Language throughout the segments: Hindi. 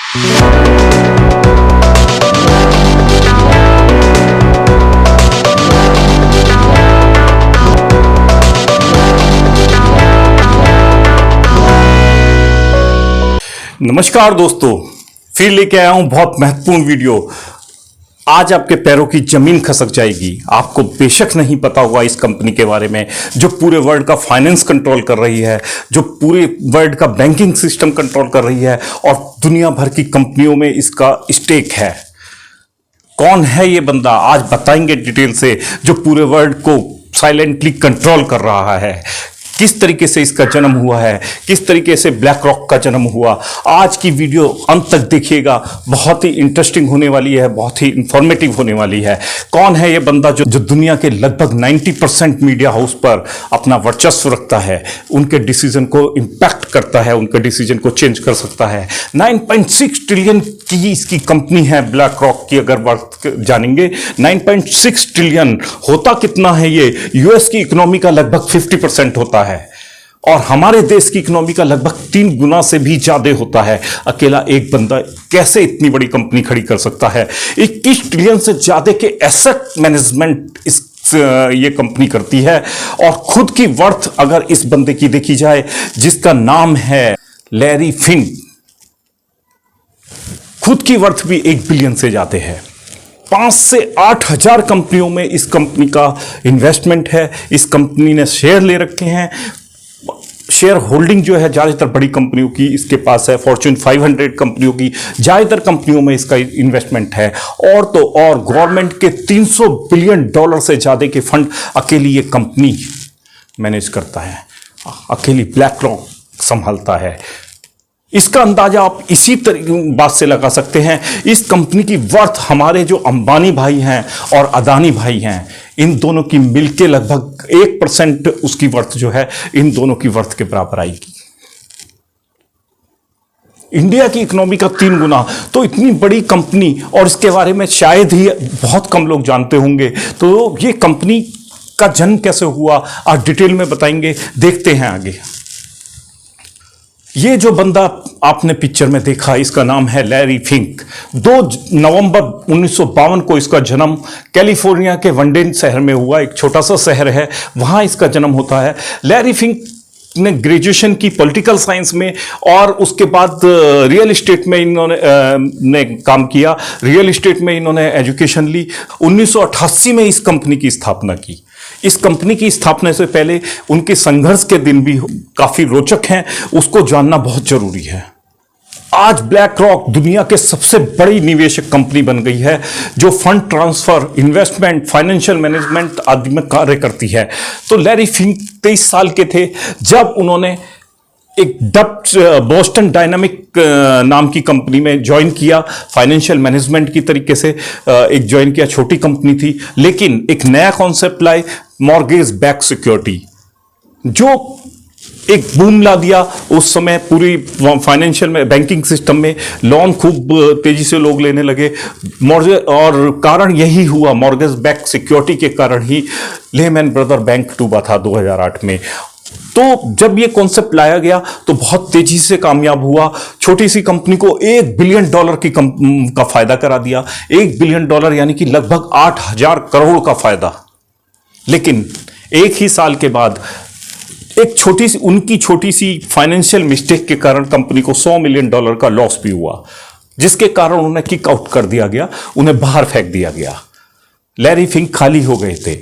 नमस्कार दोस्तों, फिर लेके आया हूं बहुत महत्वपूर्ण वीडियो। आज आपके पैरों की जमीन खसक जाएगी। आपको बेशक नहीं पता होगा इस कंपनी के बारे में जो पूरे वर्ल्ड का फाइनेंस कंट्रोल कर रही है, जो पूरे वर्ल्ड का बैंकिंग सिस्टम कंट्रोल कर रही है और दुनिया भर की कंपनियों में इसका स्टेक है। कौन है ये बंदा, आज बताएंगे डिटेल से, जो पूरे वर्ल्ड को साइलेंटली कंट्रोल कर रहा है। किस तरीके से इसका जन्म हुआ है, किस तरीके से ब्लैक रॉक का जन्म हुआ। आज की वीडियो अंत तक देखिएगा, बहुत ही इंटरेस्टिंग होने वाली है, बहुत ही इंफॉर्मेटिव होने वाली है। कौन है ये बंदा जो दुनिया के लगभग 90% मीडिया हाउस पर अपना वर्चस्व रखता है, उनके डिसीजन को इंपैक्ट करता है, उनके डिसीजन को चेंज कर सकता है। 9.6 ट्रिलियन की इसकी कंपनी है ब्लैक रॉक की। अगर वर्थ जानेंगे 9.6 ट्रिलियन होता कितना है ये, यूएस की इकोनॉमी का लगभग 50% होता है और हमारे देश की इकोनॉमी का लगभग 3 गुना से भी ज्यादा होता है। अकेला एक बंदा कैसे इतनी बड़ी कंपनी खड़ी कर सकता है। 21 ट्रिलियन से ज्यादा के एसेट मैनेजमेंट ये कंपनी करती है और खुद की वर्थ अगर इस बंदे की देखी जाए जिसका नाम है लैरी फिंक, खुद की वर्थ भी 1 बिलियन से ज्यादा है। 5 से 8 हजार कंपनियों में इस कंपनी का इन्वेस्टमेंट है। इस कंपनी ने शेयर ले रखे हैं। शेयर होल्डिंग जो है ज़्यादातर बड़ी कंपनियों की इसके पास है। फॉर्च्यून 500 कंपनियों की ज़्यादातर कंपनियों में इसका इन्वेस्टमेंट है। और तो और गवर्नमेंट के $300 बिलियन से ज़्यादा के फंड अकेली ये कंपनी मैनेज करता है, अकेली ब्लैक रॉक संभालता है। इसका अंदाजा आप इसी बात से लगा सकते हैं। इस कंपनी की वर्थ हमारे जो अंबानी भाई हैं और अदानी भाई हैं, इन दोनों की मिलके लगभग 1% उसकी वर्थ जो है इन दोनों की वर्थ के बराबर आएगी। इंडिया की इकोनॉमी का 3 गुना। तो इतनी बड़ी कंपनी, और इसके बारे में शायद ही बहुत कम लोग जानते होंगे। तो ये कंपनी का जन्म कैसे हुआ आज डिटेल में बताएंगे, देखते हैं आगे। ये जो बंदा आपने पिक्चर में देखा, इसका नाम है लैरी फिंक। 2 नवंबर 1952 को इसका जन्म कैलिफोर्निया के वनडेन शहर में हुआ। एक छोटा सा शहर है, वहां इसका जन्म होता है। लैरी फिंक ने ग्रेजुएशन की पॉलिटिकल साइंस में और उसके बाद रियल इस्टेट में इन्होंने काम किया। रियल इस्टेट में इन्होंने एजुकेशन ली। 1988 में इस कंपनी की स्थापना की। इस कंपनी की स्थापना से पहले उनके संघर्ष के दिन भी काफी रोचक हैं, उसको जानना बहुत जरूरी है। आज ब्लैक रॉक दुनिया के सबसे बड़ी निवेशक कंपनी बन गई है, जो fund transfer, investment, financial management आदि में कार्य करती है। तो लैरी फिंक 23 साल के थे जब उन्होंने एक बोस्टन डायनामिक नाम की कंपनी में ज्वाइन किया। फाइनेंशियल मैनेजमेंट की तरीके से एक ज्वाइन किया, छोटी कंपनी थी, लेकिन एक नया कॉन्सेप्ट लाए, मॉर्गेज बैक सिक्योरिटी, जो एक बूम ला दिया। उस समय पूरी फाइनेंशियल में, बैंकिंग सिस्टम में लोन खूब तेजी से लोग लेने लगे। मॉर्गेज, और कारण यही हुआ, मॉर्गेज बैक सिक्योरिटी के कारण ही लेहमैन ब्रदर बैंक डूबा था 2008 में। तो जब ये कॉन्सेप्ट लाया गया तो बहुत तेजी से कामयाब हुआ। छोटी सी कंपनी को $1 बिलियन का फायदा करा दिया। $1 बिलियन यानी कि लगभग 8,000 करोड़ का फायदा। लेकिन एक ही साल के बाद एक उनकी छोटी सी फाइनेंशियल मिस्टेक के कारण कंपनी को $100 मिलियन का लॉस भी हुआ, जिसके कारण उन्हें किक आउट कर दिया गया, उन्हें बाहर फेंक दिया गया। लैरी फिंक खाली हो गए थे,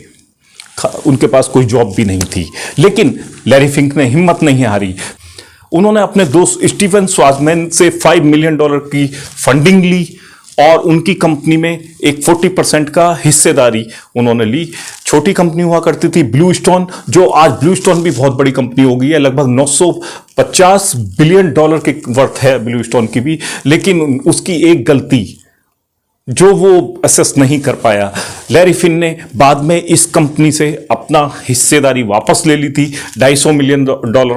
उनके पास कोई जॉब भी नहीं थी। लेकिन लैरी फिंक ने हिम्मत नहीं हारी। उन्होंने अपने दोस्त स्टीफन स्वाजमैन से $5 मिलियन की फंडिंग ली और उनकी कंपनी में एक 40% का हिस्सेदारी उन्होंने ली। छोटी कंपनी हुआ करती थी ब्लू स्टोन, जो आज ब्लू स्टोन भी बहुत बड़ी कंपनी हो गई है। लगभग $950 बिलियन के वर्थ है ब्लू स्टोन की भी। लेकिन उसकी एक गलती जो वो असेस नहीं कर पाया, लैरी फिन ने बाद में इस कंपनी से अपना हिस्सेदारी वापस ले ली थी $250 मिलियन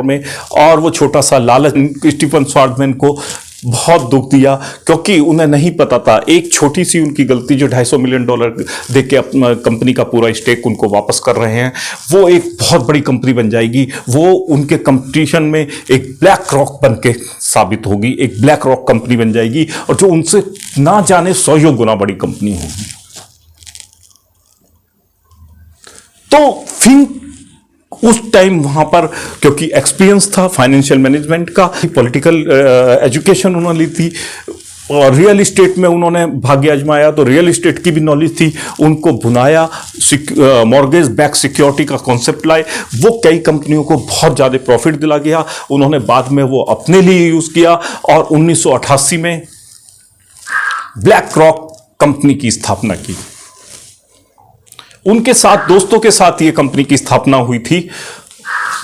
में। और वो छोटा सा लालच स्टीफन स्वार्डमैन को बहुत दुख दिया, क्योंकि उन्हें नहीं पता था, एक छोटी सी उनकी गलती जो $250 मिलियन दे के कंपनी का पूरा स्टेक उनको वापस कर रहे हैं, वो एक बहुत बड़ी कंपनी बन जाएगी। वो उनके कंपटीशन में एक ब्लैक रॉक बन के साबित होगी, एक ब्लैक रॉक कंपनी बन जाएगी, और जो उनसे ना जाने 100 गुना बड़ी कंपनी होगी। तो फिंक उस टाइम वहां पर, क्योंकि एक्सपीरियंस था फाइनेंशियल मैनेजमेंट का, पॉलिटिकल एजुकेशन उन्होंने ली थी, और रियल इस्टेट में उन्होंने भाग्य आजमाया, तो रियल इस्टेट की भी नॉलेज थी, उनको बुनाया, मॉर्गेज बैक सिक्योरिटी का कॉन्सेप्ट लाए, वो कई कंपनियों को बहुत ज़्यादा प्रॉफिट दिला गया। उन्होंने बाद में वो अपने लिए यूज़ किया, और 1988 में ब्लैक रॉक कंपनी की स्थापना की। उनके साथ, दोस्तों के साथ ये कंपनी की स्थापना हुई थी।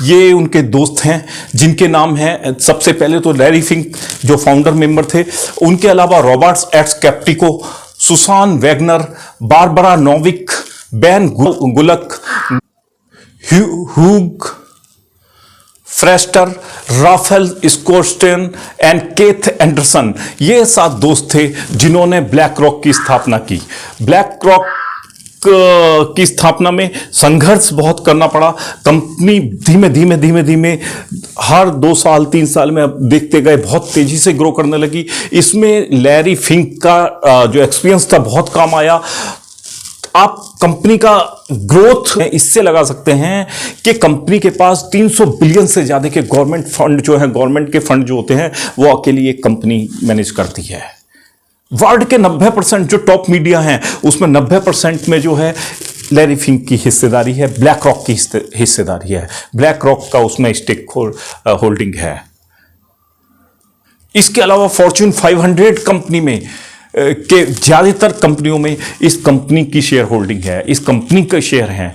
ये उनके दोस्त हैं जिनके नाम हैं, सबसे पहले तो लैरी फिंक जो फाउंडर मेंबर थे, उनके अलावा रॉबर्ट्स एट्स Kapito, Susan Wagner, Barbara Novick, Ben Golub, Hugh Frater, Ralph Schlosstein and Keith Anderson, ये 7 दोस्त थे जिन्होंने ब्लैक रॉक की स्थापना की। ब्लैक रॉक की स्थापना में संघर्ष बहुत करना पड़ा। कंपनी धीमे धीमे हर 2 साल 3 साल में अब देखते गए बहुत तेजी से ग्रो करने लगी। इसमें लैरी फिंक का जो एक्सपीरियंस था बहुत काम आया। आप कंपनी का ग्रोथ इससे लगा सकते हैं कि कंपनी के पास 300 बिलियन से ज्यादा के गवर्नमेंट फंड जो है, गवर्नमेंट के फंड जो होते हैं, वो अकेली एक कंपनी मैनेज करती है। वर्ल्ड के 90% जो टॉप मीडिया हैं उसमें 90% में जो है लैरी फिंक की हिस्सेदारी है, ब्लैक रॉक की हिस्सेदारी है, ब्लैक रॉक का उसमें स्टेक होल्डिंग है। इसके अलावा फॉर्च्यून 500 कंपनी में के ज्यादातर कंपनियों में इस कंपनी की शेयर होल्डिंग है, इस कंपनी के शेयर हैं।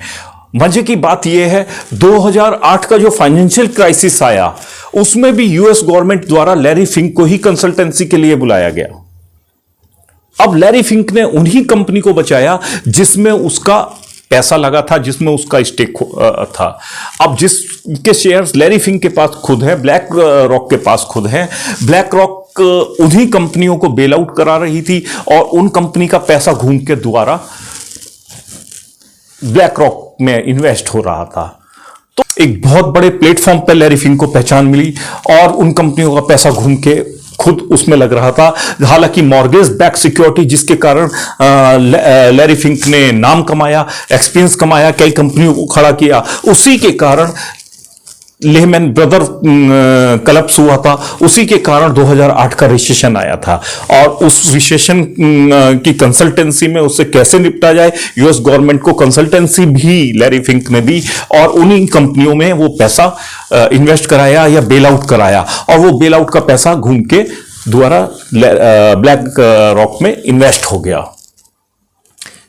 मजे की बात यह है 2008 का जो फाइनेंशियल क्राइसिस आया उसमें भी यूएस गवर्नमेंट द्वारा लैरी फिंक को ही कंसल्टेंसी के लिए बुलाया गया। अब लैरी फिंक ने उन्हीं कंपनी को बचाया जिसमें उसका पैसा लगा था, जिसमें उसका स्टेक था। अब जिसके शेयर्स लैरी फिंक के पास खुद है, ब्लैक रॉक के पास खुद है, ब्लैक रॉक उन्हीं कंपनियों को बेल आउट करा रही थी और उन कंपनी का पैसा घूम के द्वारा ब्लैक रॉक में इन्वेस्ट हो रहा था। तो एक बहुत बड़े प्लेटफॉर्म पर लैरी फिंक को पहचान मिली और उन कंपनियों का पैसा घूम के खुद उसमें लग रहा था। हालांकि मॉर्गेज बैक सिक्योरिटी जिसके कारण लैरी फिंक ने नाम कमाया, एक्सपीरियंस कमाया, कई कंपनियों को खड़ा किया, उसी के कारण लेहमैन ब्रदर कलप्स हुआ था, उसी के कारण 2008 का रिसेशन आया था। और उस रिसेशन की कंसल्टेंसी में उससे कैसे निपटा जाए, यूएस गवर्नमेंट को कंसल्टेंसी भी लैरी फिंक ने दी और उन्हीं कंपनियों में वो पैसा इन्वेस्ट कराया या बेल आउट कराया, और वो बेल आउट का पैसा घूम के द्वारा ब्लैक रॉक में इन्वेस्ट हो गया।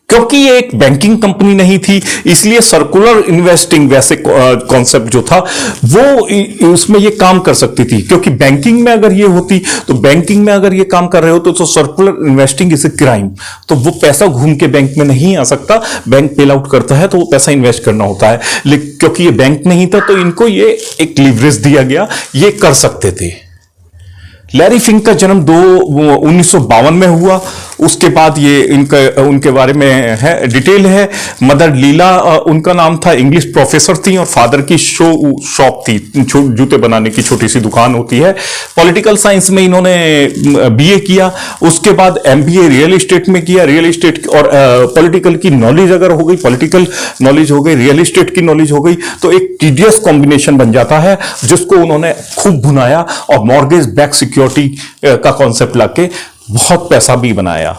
क्योंकि ये एक बैंकिंग कंपनी नहीं थी, इसलिए सर्कुलर इन्वेस्टिंग वैसे कॉन्सेप्ट जो था वो उसमें ये काम कर सकती थी। क्योंकि बैंकिंग में अगर ये होती, तो बैंकिंग में अगर ये काम कर रहे हो तो circular investing is a crime, तो वो पैसा घूम के बैंक में नहीं आ सकता। बैंक पेल आउट करता है तो वो पैसा इन्वेस्ट करना होता है, लेकिन क्योंकि ये बैंक नहीं था तो इनको ये एक लीवरेज दिया गया, ये कर सकते थे। लैरी फिंक का जन्म 1952 में हुआ। उसके बाद ये उनके बारे में है डिटेल है। मदर लीला उनका नाम था, इंग्लिश प्रोफेसर थी और फादर की शॉप थी, जूते बनाने की छोटी सी दुकान होती है। पॉलिटिकल साइंस में इन्होंने बीए किया, उसके बाद एमबीए रियल एस्टेट में किया। रियल एस्टेट और पॉलिटिकल की नॉलेज अगर हो गई, पॉलिटिकल नॉलेज हो गई, रियल एस्टेट की नॉलेज हो गई, तो एक टीडियस कॉम्बिनेशन बन जाता है जिसको उन्होंने खूब भुनाया और मॉर्गेज बैक सिक्योरिटी का कॉन्सेप्ट लाके बहुत पैसा भी बनाया,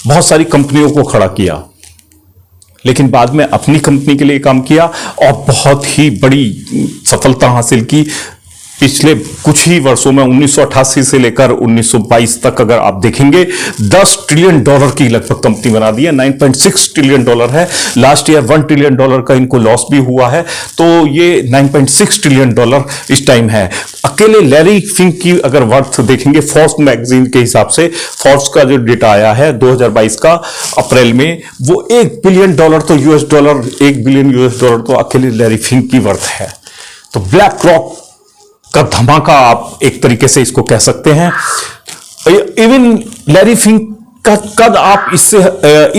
बहुत सारी कंपनियों को खड़ा किया। लेकिन बाद में अपनी कंपनी के लिए काम किया और बहुत ही बड़ी सफलता हासिल की। पिछले कुछ ही वर्षों में 1988 से लेकर 1922 तक अगर आप देखेंगे $10 ट्रिलियन की लगभग कंपनी बना दी है। $9.6 ट्रिलियन है। लास्ट ईयर $1 ट्रिलियन का इनको लॉस भी हुआ है, तो ये $9.6 ट्रिलियन इस टाइम है। अकेले लैरी फिंक की अगर वर्थ देखेंगे फोर्ब्स मैगजीन के हिसाब से, फोर्ब्स का जो डेटा आया है 2022 का अप्रैल में, वो $1 बिलियन तो $1 बिलियन तो अकेले लैरी फिंक की वर्थ है। तो ब्लैक रॉक का धमाका आप एक तरीके से इसको कह सकते हैं। इवन लैरी फिंक का कद आप इससे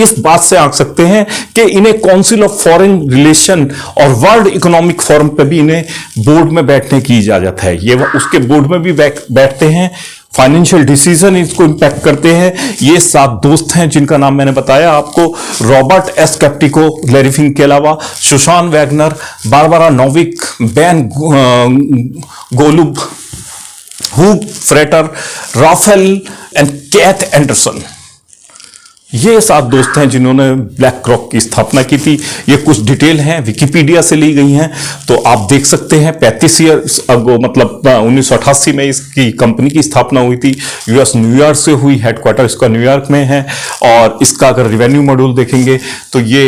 इस बात से आंक सकते हैं कि इन्हें काउंसिल ऑफ फॉरेन रिलेशन और वर्ल्ड इकोनॉमिक फोरम पे भी इन्हें बोर्ड में बैठने की इजाजत है। ये उसके बोर्ड में भी बैठते हैं। फाइनेंशियल डिसीजन इसको इंपैक्ट करते हैं। ये 7 दोस्त हैं जिनका नाम मैंने बताया आपको, Robert S Kapito Larry Fink के अलावा, Susan Wagner, Barbara Novick, Ben Golub, Hugh Frater, Ralph and Keith Anderson. ये 7 दोस्त हैं जिन्होंने ब्लैक रॉक की स्थापना की थी। ये कुछ डिटेल हैं, विकिपीडिया से ली गई हैं, तो आप देख सकते हैं। 35 ईयर्स अगो, मतलब 1988 में इसकी कंपनी की स्थापना हुई थी। यूएस न्यूयॉर्क से हुई, हेडक्वार्टर इसका न्यूयॉर्क में है। और इसका अगर रिवेन्यू मॉड्यूल देखेंगे तो ये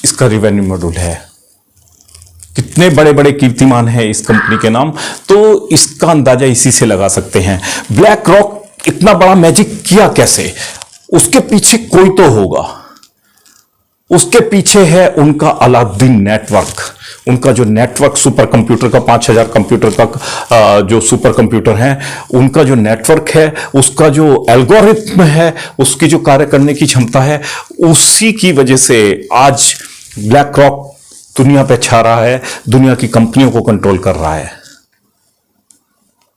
इसका रिवेन्यू मॉड्यूल है। कितने बड़े बड़े कीर्तिमान है इस कंपनी के नाम, तो इसका अंदाजा इसी से लगा सकते हैं। ब्लैक रॉक इतना बड़ा मैजिक किया कैसे? उसके पीछे कोई तो होगा। उसके पीछे है उनका अलादीन नेटवर्क। उनका जो नेटवर्क सुपर कंप्यूटर का 5000 कंप्यूटर का जो सुपर कंप्यूटर है, उनका जो नेटवर्क है, उसका जो एल्गोरिथम है, उसकी जो कार्य करने की क्षमता है, उसी की वजह से आज ब्लैक रॉक दुनिया पे छा रहा है, दुनिया की कंपनियों को कंट्रोल कर रहा है।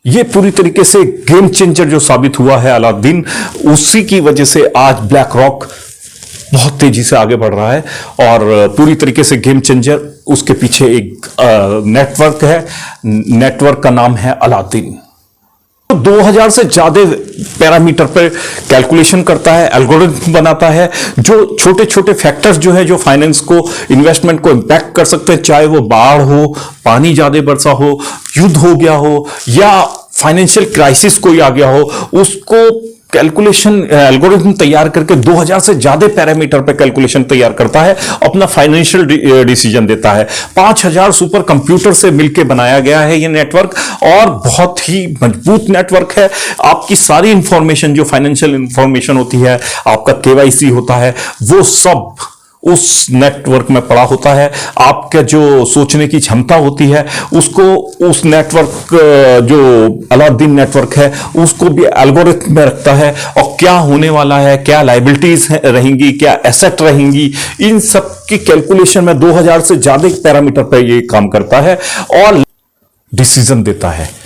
ये पूरी तरीके से गेम चेंजर जो साबित हुआ है अलादीन, उसी की वजह से आज ब्लैक रॉक बहुत तेजी से आगे बढ़ रहा है और पूरी तरीके से गेम चेंजर। उसके पीछे एक नेटवर्क है, नेटवर्क का नाम है अलादीन। 2000 से ज्यादा पैरामीटर पर कैलकुलेशन करता है, एल्गोरिथम बनाता है, जो छोटे छोटे फैक्टर्स जो है, जो फाइनेंस को, इन्वेस्टमेंट को इंपैक्ट कर सकते हैं, चाहे वो बाढ़ हो, पानी ज्यादा बरसा हो, युद्ध हो गया हो, या फाइनेंशियल क्राइसिस कोई आ गया हो, उसको कैलकुलेशन एल्गोरिथम तैयार करके 2000 से ज्यादा पैरामीटर पर कैलकुलेशन तैयार करता है, अपना फाइनेंशियल डिसीजन देता है। 5000 सुपर कंप्यूटर से मिलकर बनाया गया है ये नेटवर्क, और बहुत ही मजबूत नेटवर्क है। आपकी सारी इंफॉर्मेशन, जो फाइनेंशियल इंफॉर्मेशन होती है, आपका केवाईसी होता है, वो सब उस नेटवर्क में पड़ा होता है। आपका जो सोचने की क्षमता होती है, उसको उस नेटवर्क, जो अलादीन नेटवर्क है, उसको भी एल्गोरिथम में रखता है। और क्या होने वाला है, क्या लायबिलिटीज रहेंगी, क्या एसेट रहेंगी, इन सब की कैलकुलेशन में 2000 से ज्यादा पैरामीटर पर ये काम करता है और डिसीजन देता है।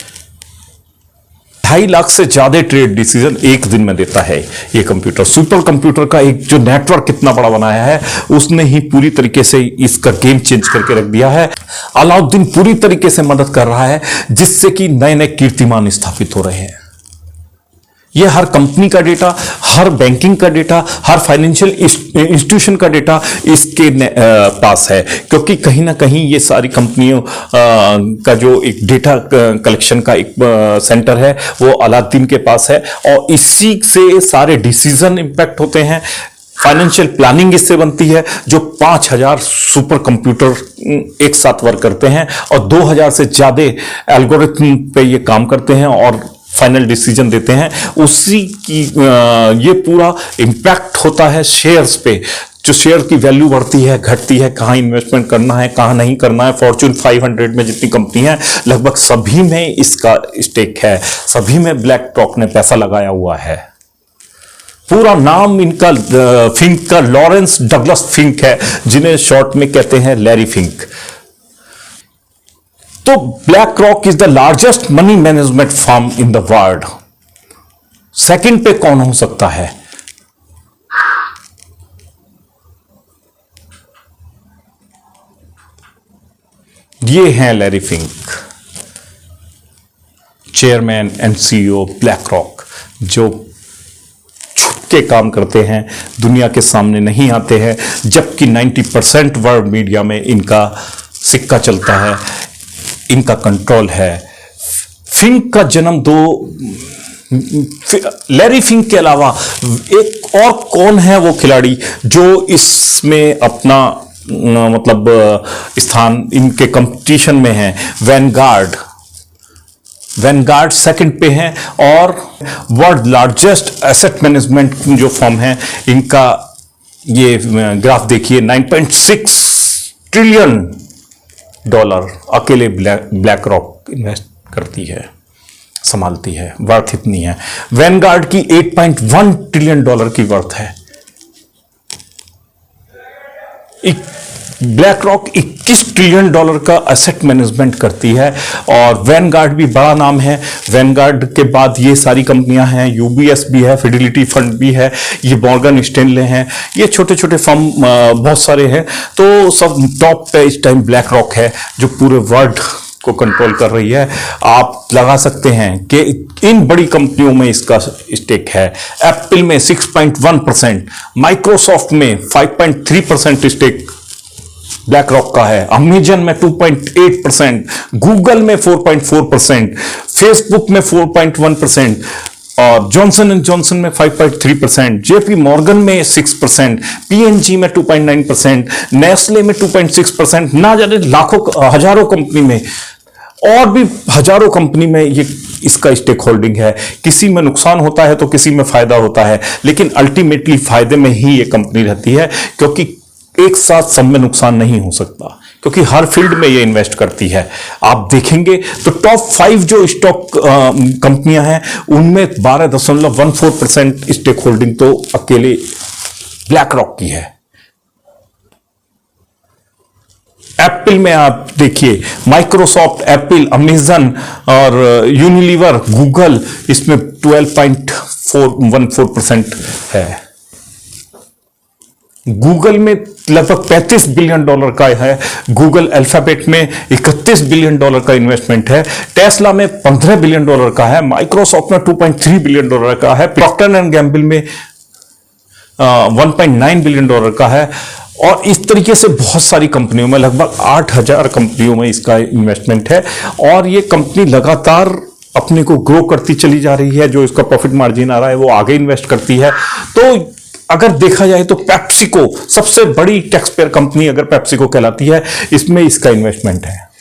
2.5 लाख से ज्यादा ट्रेड डिसीजन एक दिन में देता है ये कंप्यूटर। सुपर कंप्यूटर का एक जो नेटवर्क कितना बड़ा बनाया है, उसने ही पूरी तरीके से इसका गेम चेंज करके रख दिया है। अलाउद्दीन पूरी तरीके से मदद कर रहा है, जिससे कि नए नए कीर्तिमान स्थापित हो रहे हैं। ये हर कंपनी का डेटा, हर बैंकिंग का डेटा, हर फाइनेंशियल इंस्टीट्यूशन का डेटा इसके पास है, क्योंकि कहीं ना कहीं ये सारी कंपनियों का जो एक डेटा कलेक्शन का एक सेंटर है, वो अलादीन के पास है। और इसी से सारे डिसीजन इंपैक्ट होते हैं। फाइनेंशियल प्लानिंग इससे बनती है, जो 5000 सुपर कंप्यूटर एक साथ वर्क करते हैं और 2000 से ज्यादा एल्गोरिथम पे ये काम करते हैं और फाइनल डिसीजन देते हैं। उसी की ये पूरा इंपैक्ट होता है शेयर्स पे। जो शेयर की वैल्यू बढ़ती है, घटती है, कहाँ इन्वेस्टमेंट करना है, कहाँ नहीं करना है। फॉर्च्यून 500 में जितनी कंपनी है, लगभग सभी में इसका स्टेक है, सभी में ब्लैक रॉक ने पैसा लगाया हुआ है। पूरा नाम इनका फिंक का लॉरेंस डगलस फिंक है, जिन्हें शॉर्ट में कहते हैं लैरी फिंक। तो black rock is the largest money management firm in the world. Second पे कौन हो सकता है? ये हैं Larry Fink, chairman and CEO black rock, जो छुप के काम करते हैं, दुनिया के सामने नहीं आते हैं, जबकि 90% वर्ल्ड मीडिया में इनका सिक्का चलता है, इनका कंट्रोल है। फिंक का जन्म लैरी फिंक के अलावा एक और कौन है वो खिलाड़ी जो इसमें अपना मतलब स्थान इनके कंपटीशन में है? वैनगार्ड सेकंड पे है, और वर्ल्ड लार्जेस्ट एसेट मैनेजमेंट जो फर्म है, इनका ये ग्राफ देखिए, 9.6 ट्रिलियन डॉलर अकेले ब्लैक रॉक इन्वेस्ट करती है। संभालती है, वर्थ इतनी है। वैनगार्ड की $8.1 ट्रिलियन की वर्थ है। ब्लैक रॉक $21 ट्रिलियन का एसेट मैनेजमेंट करती है और वैनगार्ड भी बड़ा नाम है। वैनगार्ड के बाद ये सारी कंपनियां हैं, यूबीएस भी है, फिडेलिटी फंड भी है, ये मॉर्गन स्टैनले हैं, ये छोटे छोटे फर्म बहुत सारे हैं। तो सब टॉप पे इस टाइम ब्लैक रॉक है जो पूरे वर्ल्ड को कंट्रोल कर रही है। आप लगा सकते हैं कि इन बड़ी कंपनियों में इसका स्टेक है। एप्पल में 6.1%, माइक्रोसॉफ्ट में 5.3% स्टेक ब्लैक रॉक का है, अमेजन में 2.8%, गूगल में 4.4%, फेसबुक में 4.1% और जॉनसन एंड जॉनसन में 5.3%, जेपी मॉर्गन में 6%, पीएनजी में 2.9%, नेस्ले में 2.6%, ना जाने लाखों हजारों कंपनी में और भी हजारों कंपनी में ये इसका स्टेक होल्डिंग है। किसी में नुकसान होता है तो किसी में फायदा होता है, लेकिन अल्टीमेटली फायदे में ही ये कंपनी रहती है, क्योंकि एक साथ सब में नुकसान नहीं हो सकता, क्योंकि हर फील्ड में ये इन्वेस्ट करती है। आप देखेंगे तो टॉप 5 जो स्टॉक कंपनियां हैं उनमें 12.14% स्टेक होल्डिंग तो अकेले ब्लैक रॉक की है। एप्पल में आप देखिए, माइक्रोसॉफ्ट, एप्पल, अमेजन और यूनिलीवर, गूगल, इसमें 12.14% है। गूगल में लगभग $35 बिलियन का है, गूगल अल्फाबेट में $31 बिलियन का इन्वेस्टमेंट है, टेस्ला में $15 बिलियन का है, माइक्रोसॉफ्ट में $2.3 बिलियन का है, प्रॉक्टर एंड गैम्बल में 1.9 बिलियन का है और इस तरीके से बहुत सारी कंपनियों में, लगभग 8,000 कंपनियों में इसका इन्वेस्टमेंट है और ये कंपनी लगातार अपने को ग्रो करती चली जा रही है। जो इसका प्रॉफिट मार्जिन आ रहा है वो आगे इन्वेस्ट करती है। तो अगर देखा जाए तो पेप्सिको सबसे बड़ी टैक्स पेयर कंपनी अगर पेप्सिको कहलाती है, इसमें इसका इन्वेस्टमेंट है।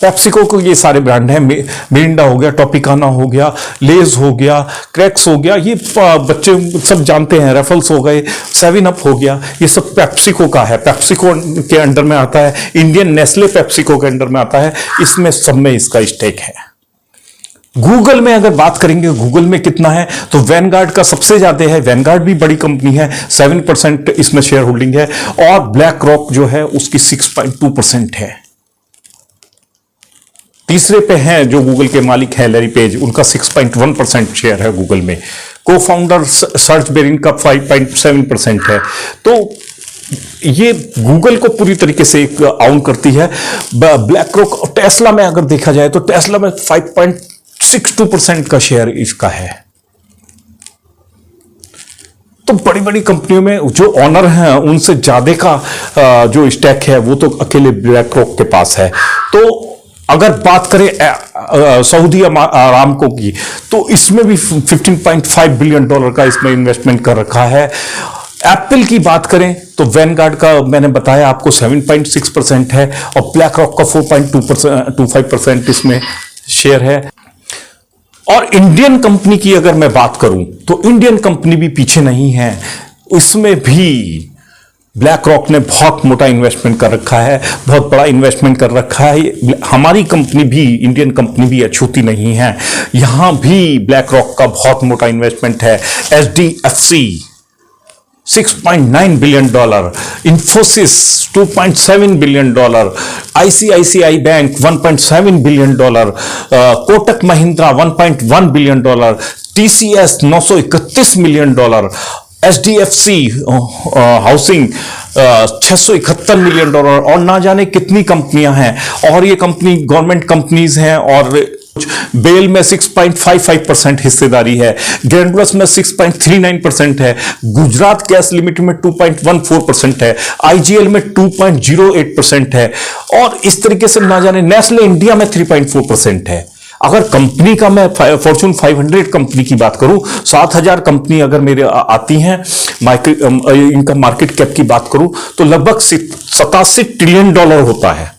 पेप्सिको को ये सारे ब्रांड हैं, मिरिंडा हो गया, टॉपिकाना हो गया, लेज हो गया, क्रैक्स हो गया, ये बच्चे सब जानते हैं, रफल्स हो गए, 7 अप हो गया, ये सब पेप्सिको का है। पेप्सिको के अंडर में आता है, इंडियन नेस्ले पेप्सिको के अंडर में आता है, इसमें सब में इसका स्टेक है। गूगल में अगर बात करेंगे गूगल में कितना है तो वैनगार्ड का सबसे ज्यादा है। वैनगार्ड भी बड़ी कंपनी है, 7% इसमें शेयर होल्डिंग है और ब्लैक रॉक जो है उसकी 6.2% है। तीसरे पे हैं जो गूगल के मालिक हैं लैरी पेज, उनका 6.1% शेयर है गूगल में। को फाउंडर सर्च बेरिन का 5.7% है। तो ये गूगल को पूरी तरीके से आउन करती है। ब्लैक रॉक, टेस्ला में अगर देखा जाए तो टेस्ला में 5.62% का शेयर इसका है। तो बड़ी बड़ी कंपनियों में जो ऑनर हैं उनसे ज्यादा का जो स्टैक है वो तो अकेले ब्लैक रॉक के पास है। तो अगर बात करें सऊदी अरामको की तो इसमें भी $15.5 बिलियन का इसमें इन्वेस्टमेंट कर रखा है। एप्पल की बात करें तो वैनगार्ड का मैंने बताया आपको 7.6% है और ब्लैक रॉक का 4.25% इसमें शेयर है। और इंडियन कंपनी की अगर मैं बात करूं तो इंडियन कंपनी भी पीछे नहीं है, इसमें भी ब्लैक रॉक ने बहुत मोटा इन्वेस्टमेंट कर रखा है, बहुत बड़ा इन्वेस्टमेंट कर रखा है। हमारी कंपनी भी, इंडियन कंपनी भी अछूती नहीं है, यहां भी ब्लैक रॉक का बहुत मोटा इन्वेस्टमेंट है। HDFC $6.9 billion, Infosys $2.7 billion, ICICI bank $1.7 billion, Kotak Mahindra $1.1 billion, TCS $931 million, HDFC housing $671 million और ना जाने कितनी कंपनियां हैं। और ये कंपनी गवर्नमेंट कंपनीज हैं और बेल में 6.55% हिस्सेदारी है, ग्रैंडुलस में 6.39% है, गुजरात गैस लिमिटेड में 2.14% है, IGL में 2.08% है और इस तरीके से ना जाने नेस्ले इंडिया में 3.4% है। अगर कंपनी का मैं फॉर्च्यून 500 कंपनी की बात करूं, 7,000 कंपनी अगर मेरे आती हैं, इनका मार्केट कैप की बात करूं तो लगभग $87 ट्रिलियन होता है।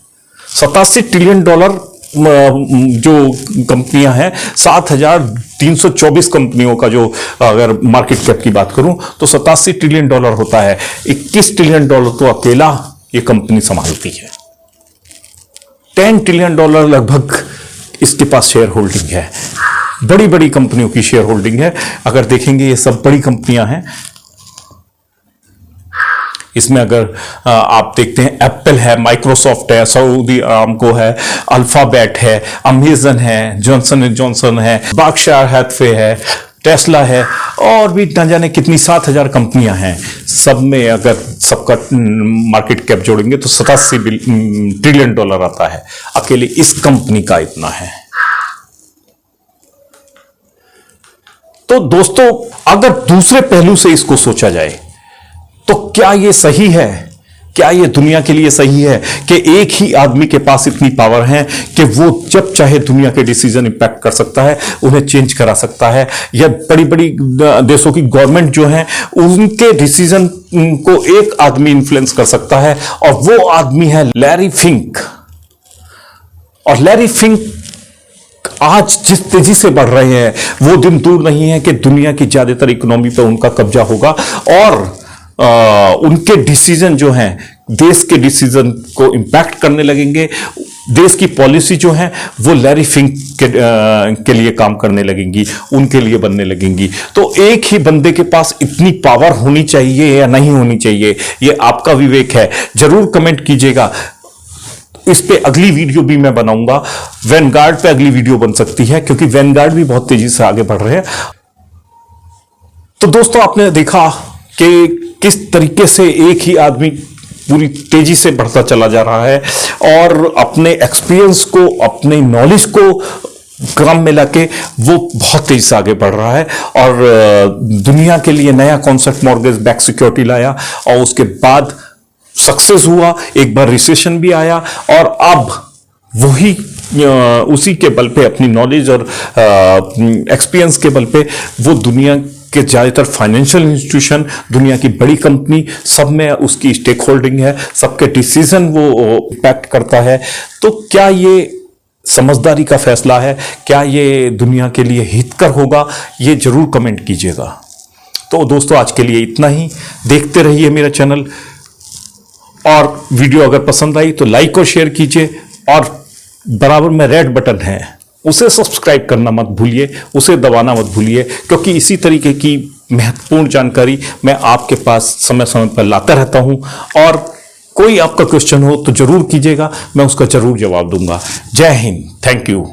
$87 ट्रिलियन जो कंपनियां हैं, 7,324 कंपनियों का जो अगर मार्केट कैप की बात करूं तो $87 ट्रिलियन होता है। $21 ट्रिलियन तो अकेला ये कंपनी संभालती है। $10 ट्रिलियन लगभग इसके पास शेयर होल्डिंग है, बड़ी बड़ी कंपनियों की शेयर होल्डिंग है। अगर देखेंगे ये सब बड़ी कंपनियां हैं। इसमें अगर आप देखते हैं एप्पल है, माइक्रोसॉफ्ट है, सऊदी आरामको है, अल्फाबेट है, अमेजन है, जॉनसन एंड जॉनसन है, बर्कशायर हैथवे है, टेस्ला है, और भी न जाने कितनी 7,000 कंपनियां हैं। सब में अगर सबका मार्केट कैप जोड़ेंगे तो 87 ट्रिलियन डॉलर आता है। अकेले इस कंपनी का इतना है। तो दोस्तों, अगर दूसरे पहलू से इसको सोचा जाए तो क्या यह सही है, क्या यह दुनिया के लिए सही है कि एक ही आदमी के पास इतनी पावर है कि वो जब चाहे दुनिया के डिसीजन इंपैक्ट कर सकता है, उन्हें चेंज करा सकता है, या बड़ी बड़ी देशों की गवर्नमेंट जो है उनके डिसीजन को एक आदमी इन्फ्लुएंस कर सकता है, और वो आदमी है लैरी फिंक। और लैरी फिंक आज जिस तेजी से बढ़ रहे हैं, वो दिन दूर नहीं है कि दुनिया की ज्यादातर इकोनॉमी पर उनका कब्जा होगा, और उनके डिसीजन जो हैं देश के डिसीजन को इंपैक्ट करने लगेंगे। देश की पॉलिसी जो है वो लैरी फिंक के लिए काम करने लगेंगी, उनके लिए बनने लगेंगी। तो एक ही बंदे के पास इतनी पावर होनी चाहिए या नहीं होनी चाहिए, ये आपका विवेक है। जरूर कमेंट कीजिएगा। इस पे अगली वीडियो भी मैं बनाऊंगा। वैनगार्ड पे अगली वीडियो बन सकती है, क्योंकि वैनगार्ड भी बहुत तेजी से आगे बढ़ रहे हैं। तो दोस्तों, आपने देखा कि किस तरीके से एक ही आदमी पूरी तेजी से बढ़ता चला जा रहा है, और अपने एक्सपीरियंस को, अपने नॉलेज को काम में लाके वो बहुत तेजी से आगे बढ़ रहा है, और दुनिया के लिए नया कॉन्सेप्ट मॉर्गेज बैक सिक्योरिटी लाया, और उसके बाद सक्सेस हुआ। एक बार रिसेशन भी आया, और अब वही उसी के बल पे, अपनी नॉलेज और एक्सपीरियंस के बल पे, वो दुनिया के ज्यादातर फाइनेंशियल इंस्टीट्यूशन, दुनिया की बड़ी कंपनी, सब में उसकी स्टेक होल्डिंग है, सबके डिसीजन वो इम्पैक्ट करता है। तो क्या ये समझदारी का फैसला है? क्या ये दुनिया के लिए हितकर होगा? ये जरूर कमेंट कीजिएगा। तो दोस्तों, आज के लिए इतना ही। देखते रहिए मेरा चैनल, और वीडियो अगर पसंद आई तो लाइक और शेयर कीजिए, और बराबर में रेड बटन है उसे सब्सक्राइब करना मत भूलिए, उसे दबाना मत भूलिए, क्योंकि इसी तरीके की महत्वपूर्ण जानकारी मैं आपके पास समय समय पर लाता रहता हूं। और कोई आपका क्वेश्चन हो तो जरूर कीजिएगा, मैं उसका जरूर जवाब दूंगा। जय हिंद, थैंक यू।